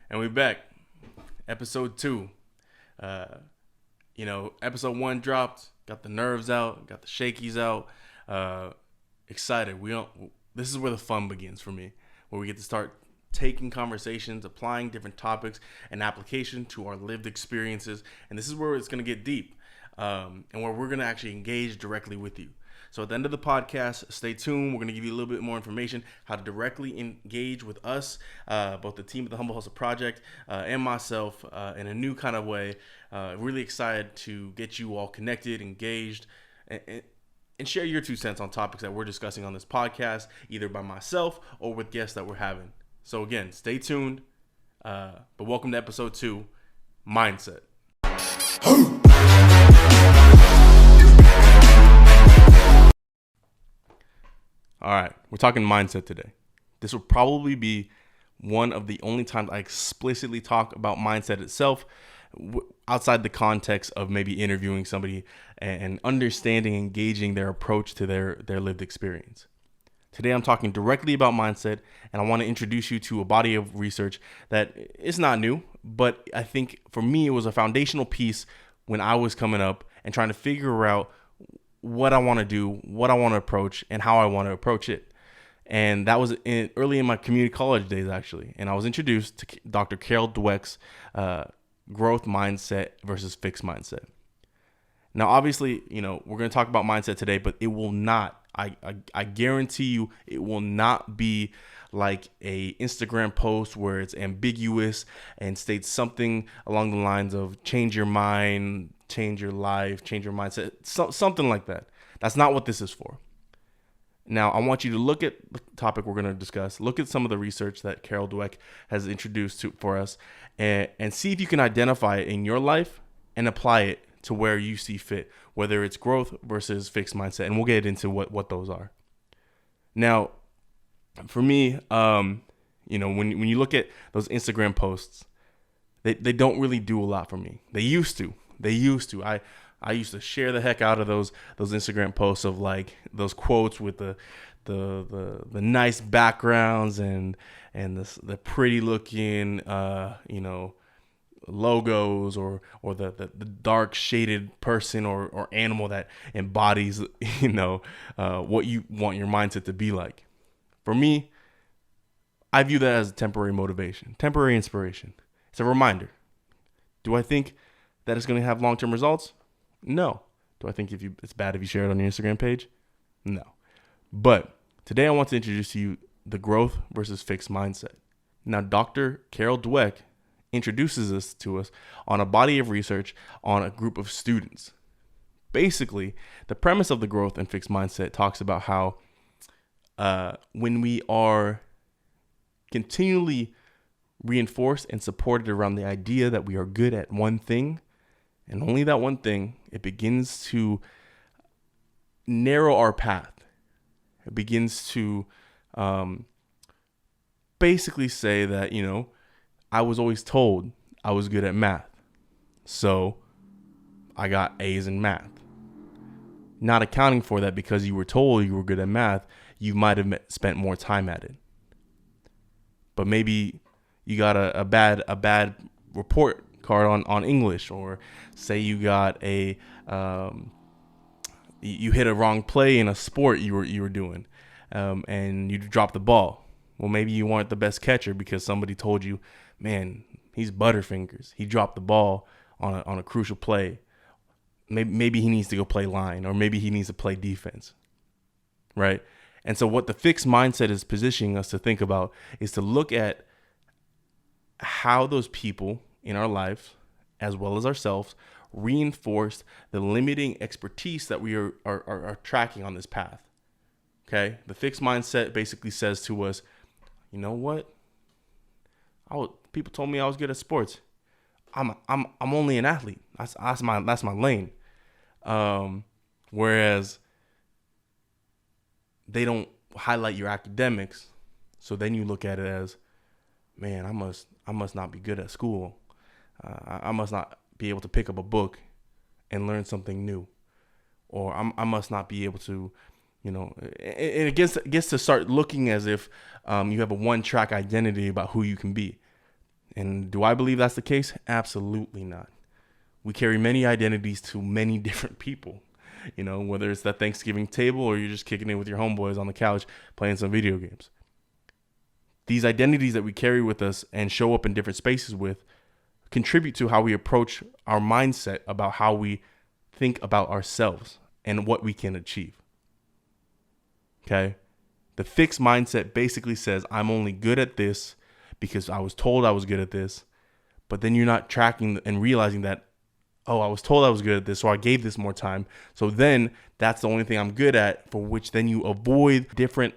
And we back. Episode 2. Episode 1 dropped. Got the nerves out. Got the shakies out. Excited. This is where the fun begins for me, where we get to start taking conversations, applying different topics and application to our lived experiences. And this is where it's going to get deep, and where we're going to actually engage directly with you. So at the end of the podcast, stay tuned. We're going to give you a little bit more information how to directly engage with us, both the team at the Humble Hustle Project and myself in a new kind of way. Really excited to get you all connected, engaged, and share your 2 cents on topics that we're discussing on this podcast, either by myself or with guests that we're having. So again, stay tuned. But welcome to episode 2, Mindset. All right, we're talking mindset today. This will probably be one of the only times I explicitly talk about mindset itself outside the context of maybe interviewing somebody and understanding, engaging their approach to their lived experience. Today, I'm talking directly about mindset, and I want to introduce you to a body of research that is not new, but I think for me, it was a foundational piece when I was coming up and trying to figure out what I want to do, what I want to approach, and how I want to approach it. And that was early in my community college days, actually. And I was introduced to Dr. Carol Dweck's growth mindset versus fixed mindset. Now, obviously, we're going to talk about mindset today, but it will not, I guarantee you, it will not be like a Instagram post where it's ambiguous and states something along the lines of change your mind, change your life, change your mindset, something like that. That's not what this is for. Now, I want you to look at the topic we're going to discuss, look at some of the research that Carol Dweck has introduced for us, and see if you can identify it in your life and apply it to where you see fit, whether it's growth versus fixed mindset. And we'll get into what those are. Now, for me, when you look at those Instagram posts, they don't really do a lot for me. They used to. I used to share the heck out of those Instagram posts of like those quotes with the nice backgrounds and the pretty looking logos or the dark shaded person or animal that embodies what you want your mindset to be like. For me, I view that as a temporary motivation, temporary inspiration. It's a reminder. Do I think that it's going to have long-term results? No. Do I think it's bad if you share it on your Instagram page? No. But today I want to introduce to you the growth versus fixed mindset. Now, Dr. Carol Dweck introduces this to us on a body of research on a group of students. Basically, the premise of the growth and fixed mindset talks about how when we are continually reinforced and supported around the idea that we are good at one thing, and only that one thing, it begins to narrow our path. It begins to basically say that, I was always told I was good at math, so I got A's in math. Not accounting for that because you were told you were good at math, you might have spent more time at it. But maybe you got a bad report card on English, or say you got you hit a wrong play in a sport you were doing, and you dropped the ball. Well, maybe you weren't the best catcher because somebody told you, man, he's butterfingers. He dropped the ball on a crucial play. Maybe he needs to go play line, or maybe he needs to play defense, right? And so what the fixed mindset is positioning us to think about is to look at how those people in our lives, as well as ourselves, reinforce the limiting expertise that we are tracking on this path. Okay? The fixed mindset basically says to us, you know what? People told me I was good at sports. I'm only an athlete. That's my lane. Whereas they don't highlight your academics, so then you look at it as, man, I must not be good at school. I must not be able to pick up a book and learn something new, or I must not be able to, and it gets to start looking as if you have a one-track identity about who you can be. And do I believe that's the case? Absolutely not. We carry many identities to many different people. Whether it's that Thanksgiving table or you're just kicking it with your homeboys on the couch playing some video games. These identities that we carry with us and show up in different spaces with contribute to how we approach our mindset about how we think about ourselves and what we can achieve. Okay? The fixed mindset basically says, I'm only good at this because I was told I was good at this. But then you're not tracking and realizing that, oh, I was told I was good at this, so I gave this more time. So then that's the only thing I'm good at, for which then you avoid different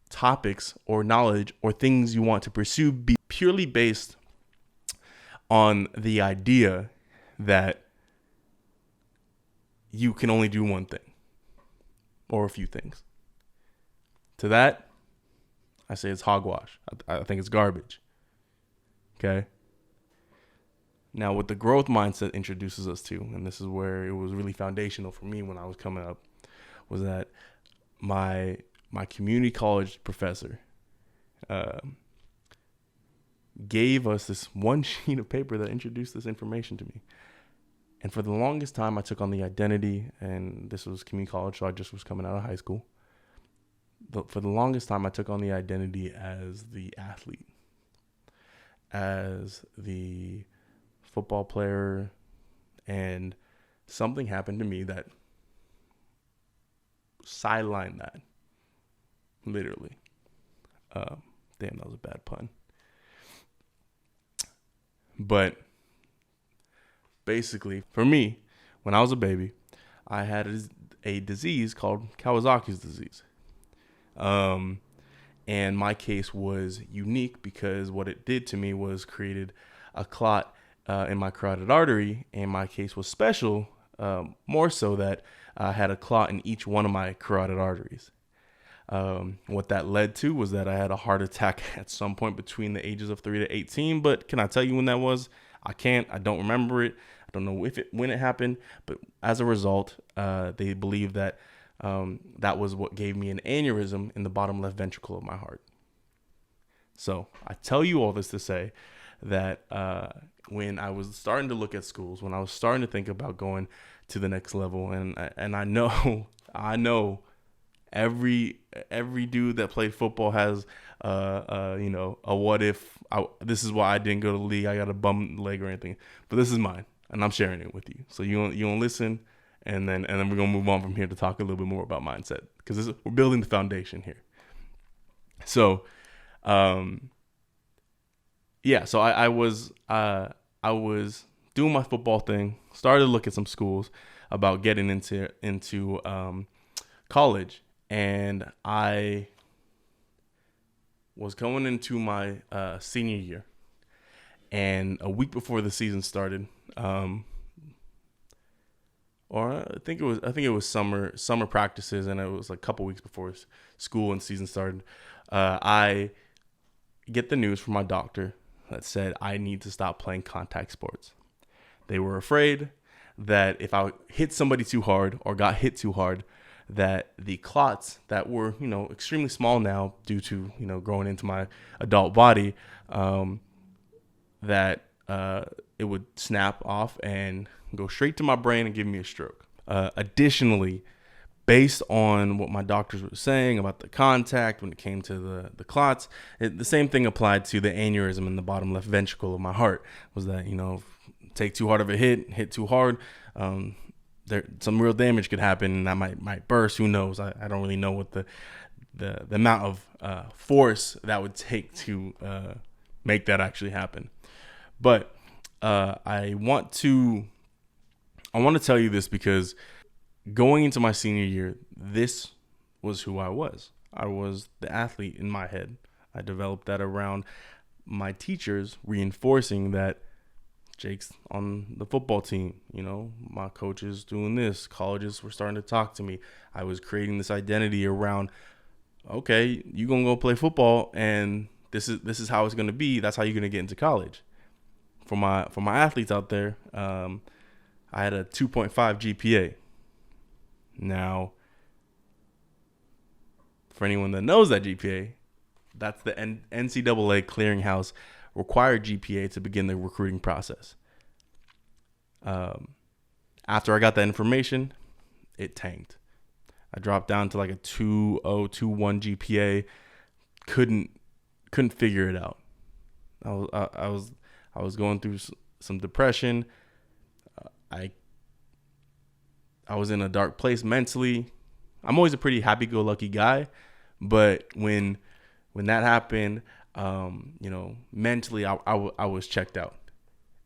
topics or knowledge or things you want to pursue be purely based on the idea that you can only do one thing or a few things. To that, I say it's hogwash. I think it's garbage. Okay? Now, what the growth mindset introduces us to, and this is where it was really foundational for me when I was coming up, was that my community college professor gave us this one sheet of paper that introduced this information to me. And for the longest time, I took on the identity, and this was community college, so I just was coming out of high school. But for the longest time, I took on the identity as the athlete, as the football player, and something happened to me that sidelined that, literally. Damn, that was a bad pun. But basically, for me, when I was a baby, I had a disease called Kawasaki's disease. And my case was unique because what it did to me was created a clot in my carotid artery, and my case was special, more so that I had a clot in each one of my carotid arteries. What that led to was that I had a heart attack at some point between the ages of 3 to 18, but can I tell you when that was? I can't. I don't remember it. I don't know when it happened, but as a result, they believe that that was what gave me an aneurysm in the bottom left ventricle of my heart. So I tell you all this to say that when I was starting to look at schools, when I was starting to think about going to the next level, and I know every dude that played football has a what if this is why I didn't go to the league, I got a bum leg or anything, but this is mine and I'm sharing it with you. So you won't listen, and then we're gonna move on from here to talk a little bit more about mindset, because we're building the foundation here. So so I was doing my football thing, started to look at some schools about getting into college, and I was going into my senior year, and a week before the season started, or I think it was summer practices, and it was like a couple weeks before school and season started. I get the news from my doctor that said I need to stop playing contact sports. They were afraid that if I hit somebody too hard or got hit too hard, that the clots that were, extremely small now due to, growing into my adult body, that it would snap off and go straight to my brain and give me a stroke. Additionally, based on what my doctors were saying about the contact when it came to the clots, the same thing applied to the aneurysm in the bottom left ventricle of my heart, was that, take too hard of a hit too hard, some real damage could happen, and that might burst. Who knows? I don't really know what the amount of force that would take to make that actually happen. But I want to tell you this because going into my senior year, this was who I was. I was the athlete in my head. I developed that around my teachers reinforcing that Jake's on the football team. My coach is doing this. Colleges were starting to talk to me. I was creating this identity around, okay, you're going to go play football, and this is how it's going to be. That's how you're going to get into college. For my athletes out there, I had a 2.5 GPA. Now, for anyone that knows that GPA, that's the NCAA clearinghouse required GPA to begin the recruiting process. After I got that information, it tanked. I dropped down to like a 2.021 GPA. Couldn't figure it out. I was going through some depression. I was in a dark place mentally. I'm always a pretty happy-go-lucky guy, but when that happened, mentally I was checked out.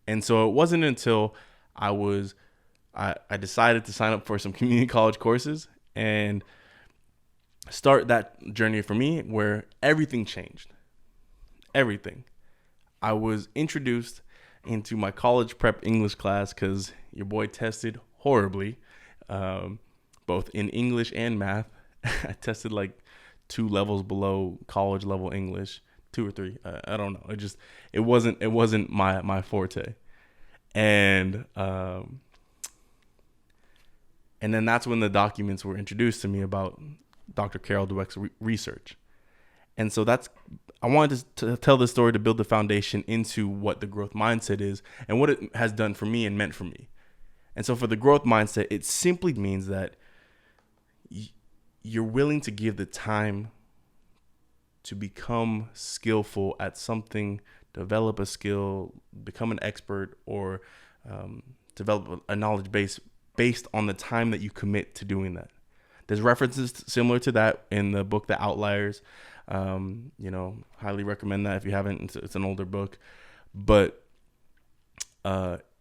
And so it wasn't until I decided to sign up for some community college courses and start that journey for me where everything changed. Everything. I was introduced into my college prep English class because your boy tested horribly, both in English and math. I tested like 2 levels below college level English, 2 or 3. I don't know. It wasn't my forte. And then that's when the documents were introduced to me about Dr. Carol Dweck's research. And so I wanted to tell this story to build the foundation into what the growth mindset is and what it has done for me and meant for me. And so for the growth mindset, it simply means that you're willing to give the time to become skillful at something, develop a skill, become an expert, or develop a knowledge base based on the time that you commit to doing that. There's references similar to that in the book, The Outliers. Highly recommend that if you haven't. It's an older book, but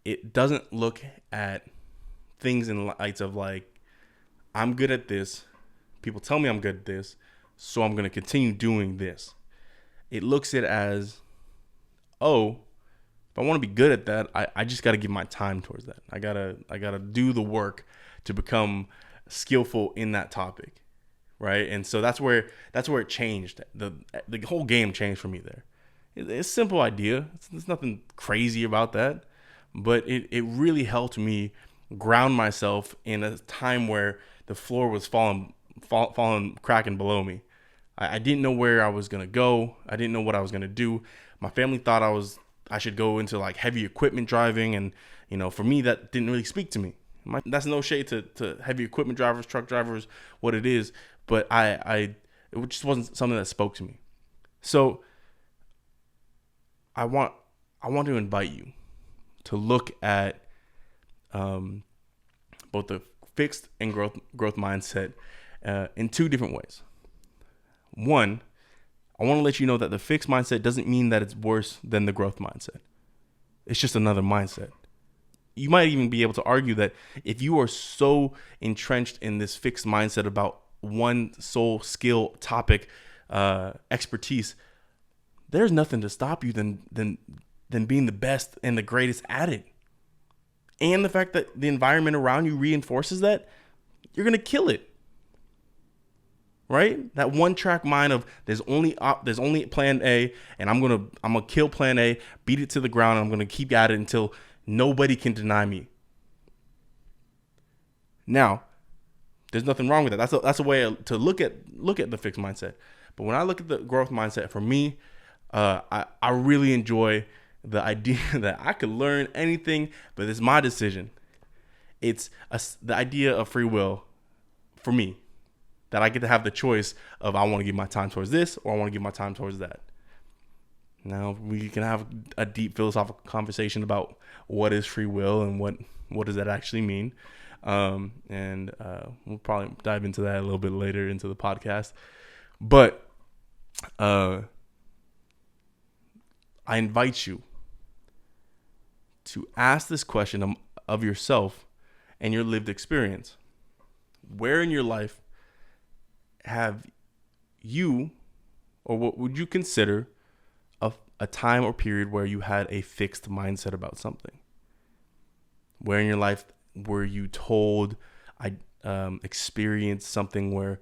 it doesn't look at things in lights of like, I'm good at this. People tell me I'm good at this, so I'm going to continue doing this. It looks at it as, if I want to be good at that, I just got to give my time towards that. I gotta do the work to become skillful in that topic, right? And so that's where it changed. The whole game changed for me there. It's a simple idea. There's nothing crazy about that, but it really helped me ground myself in a time where the floor was falling, cracking below me. I didn't know where I was gonna go. I didn't know what I was gonna do. My family thought I should go into like heavy equipment driving, and for me that didn't really speak to me. That's no shade to heavy equipment drivers, truck drivers, what it is, but it just wasn't something that spoke to me. So I want to invite you to look at both the fixed and growth mindset in 2 different ways. One, I want to let you know that the fixed mindset doesn't mean that it's worse than the growth mindset. It's just another mindset. You might even be able to argue that if you are so entrenched in this fixed mindset about one sole skill, topic, expertise, there's nothing to stop you than being the best and the greatest at it. And the fact that the environment around you reinforces that, you're going to kill it. Right? That one track mind of there's only plan A, and I'm gonna kill plan A, beat it to the ground, and I'm gonna keep at it until nobody can deny me. Now, there's nothing wrong with that. That's a way to look at the fixed mindset. But when I look at the growth mindset, for me, I really enjoy the idea that I could learn anything, but it's my decision. It's the idea of free will for me. That I get to have the choice of I want to give my time towards this or I want to give my time towards that. Now we can have a deep philosophical conversation about what is free will and what does that actually mean. We'll probably dive into that a little bit later into the podcast. But I invite you to ask this question of yourself and your lived experience. Where in your life have you, or what would you consider a time or period where you had a fixed mindset about something? Where in your life were you told, I experienced something where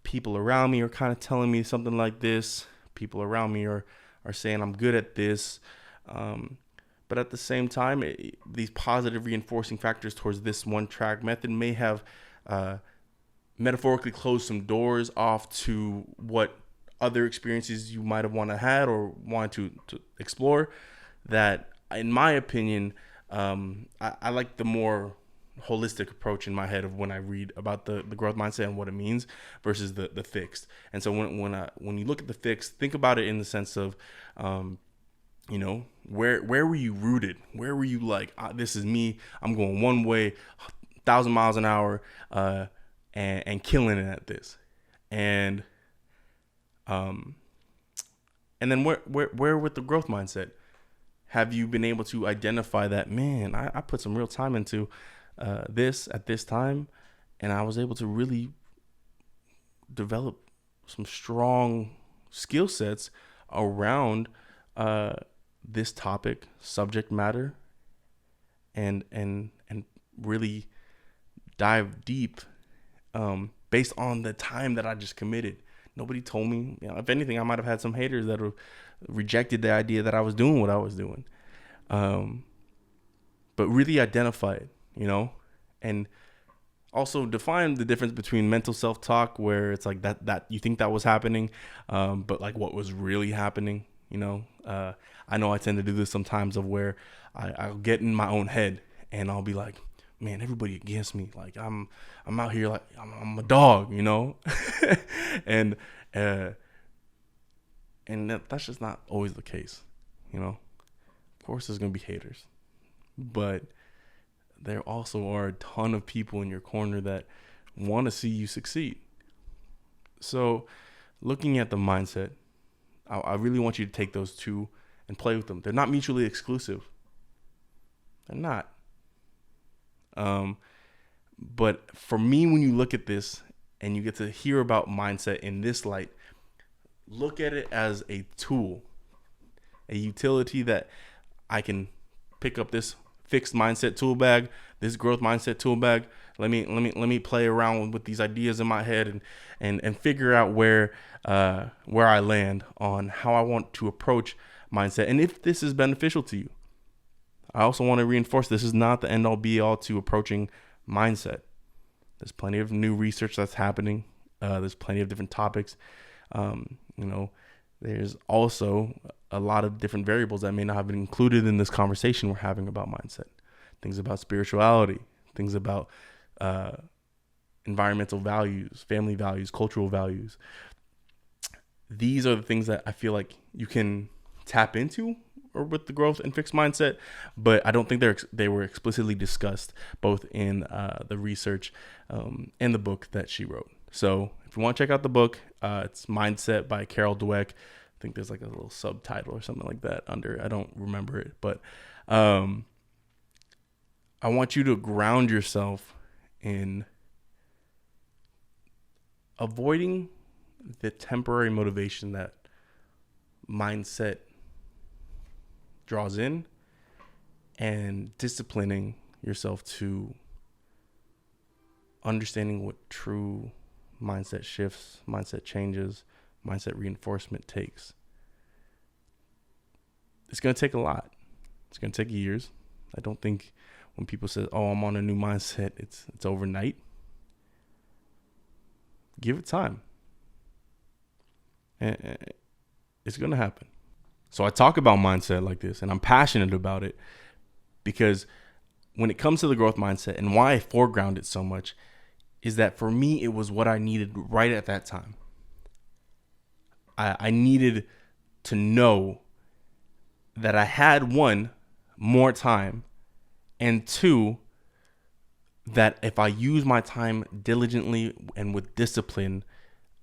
people around me are kind of telling me something like this, people around me are saying I'm good at this, but at the same time, these positive reinforcing factors towards this one track method may have metaphorically close some doors off to what other experiences you might have had or wanted to explore, that in my opinion, I like the more holistic approach in my head of when I read about the growth mindset and what it means versus the fixed. And so when you look at the fixed, think about it in the sense of, where were you rooted? Where were you like, this is me, I'm going one way, 1,000 miles an hour, and killing it at this. And then where with the growth mindset, have you been able to identify that, man, I put some real time into this at this time, and I was able to really develop some strong skill sets around this topic, subject matter, and really dive deep based on the time that I just committed. Nobody told me. If anything, I might have had some haters that have rejected the idea that I was doing what I was doing. But really identify it, and also define the difference between mental self-talk, where it's like that you think that was happening, but like what was really happening. I know I tend to do this sometimes, of where I'll get in my own head and I'll be like, man, everybody against me. Like I'm out here like I'm a dog, and that's just not always the case, Of course, there's gonna be haters, but there also are a ton of people in your corner that want to see you succeed. So, looking at the mindset, I really want you to take those two and play with them. They're not mutually exclusive. They're not. But for me, when you look at this and you get to hear about mindset in this light, look at it as a tool, a utility that I can pick up this fixed mindset tool bag, this growth mindset tool bag. Let me play around with these ideas in my head and figure out where I land on how I want to approach mindset, and if this is beneficial to you. I also want to reinforce this is not the end all be all to approaching mindset. There's plenty of new research that's happening. There's plenty of different topics. There's also a lot of different variables that may not have been included in this conversation we're having about mindset. Things about spirituality, things about environmental values, family values, cultural values. These are the things that I feel like you can tap into or with the growth and fixed mindset, but I don't think they were explicitly discussed both in the research and the book that she wrote. So if you want to check out the book, it's Mindset by Carol Dweck. I think there's like a little subtitle or something like that under, I don't remember it, but I want you to ground yourself in avoiding the temporary motivation that mindset draws in, and disciplining yourself to understanding what true mindset shifts, mindset changes, mindset reinforcement takes. It's going to take a lot. It's going to take years. I don't think when people say, oh, I'm on a new mindset, it's overnight. Give it time. And it's going to happen. So I talk about mindset like this, and I'm passionate about it because when it comes to the growth mindset, and why I foreground it so much, is that for me, it was what I needed right at that time. I needed to know that I had, one, more time, and two, that if I use my time diligently and with discipline,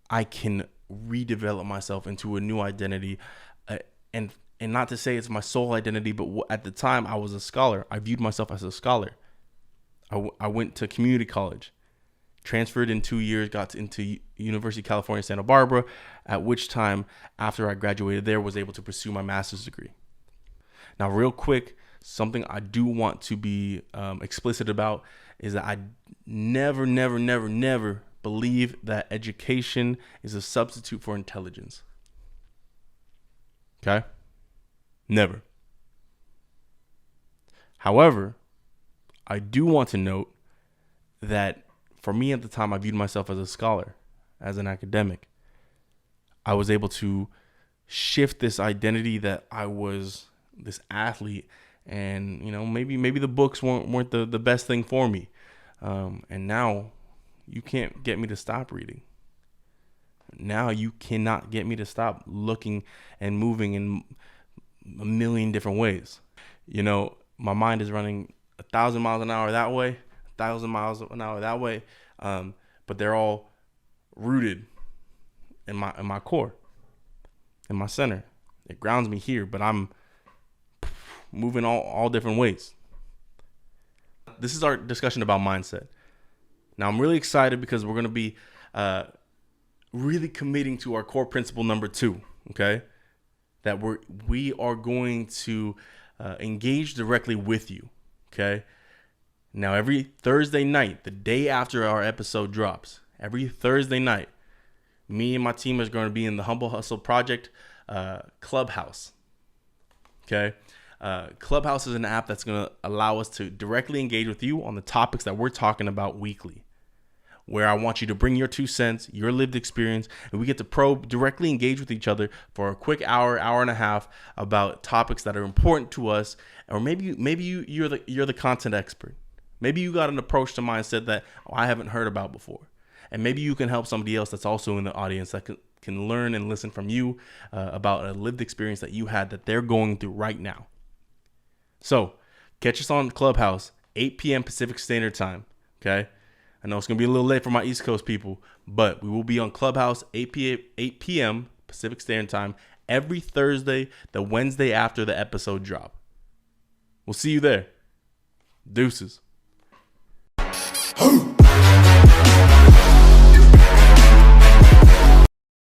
I can redevelop myself into a new identity. And not to say it's my sole identity, but at the time I was a scholar. I viewed myself as a scholar. I went to community college, transferred in 2 years, got into University of California, Santa Barbara, at which time, after I graduated there, was able to pursue my master's degree. Now, real quick, something I do want to be explicit about is that I never believe that education is a substitute for intelligence. Okay? Never. However, I do want to note that for me at the time, I viewed myself as a scholar, as an academic. I was able to shift this identity that I was this athlete, and maybe the books weren't the best thing for me, and now you can't get me to stop reading. Now you cannot get me to stop looking and moving in a million different ways. My mind is running 1,000 miles an hour that way, 1,000 miles an hour that way, but they're all rooted in my core, in my center. It grounds me here, but I'm moving all different ways. This is our discussion about mindset. Now, I'm really excited because we're going to be really committing to our core principle number 2, okay? That we are going to engage directly with you, okay? Now, every Thursday night, the day after our episode drops, every Thursday night, me and my team is going to be in the Humble Hustle Project Clubhouse, okay? Clubhouse is an app that's going to allow us to directly engage with you on the topics that we're talking about weekly, where I want you to bring your 2 cents, your lived experience, and we get to directly engage with each other for a quick hour and a half about topics that are important to us. Or maybe you're the content expert. Maybe you got an approach to mindset that I haven't heard about before. And maybe you can help somebody else that's also in the audience that can learn and listen from you about a lived experience that you had that they're going through right now. So catch us on Clubhouse, 8 p.m. Pacific Standard Time, okay? I know it's going to be a little late for my East Coast people, but we will be on Clubhouse, 8 p.m. Pacific Standard Time, every Thursday, the Wednesday after the episode drop. We'll see you there. Deuces.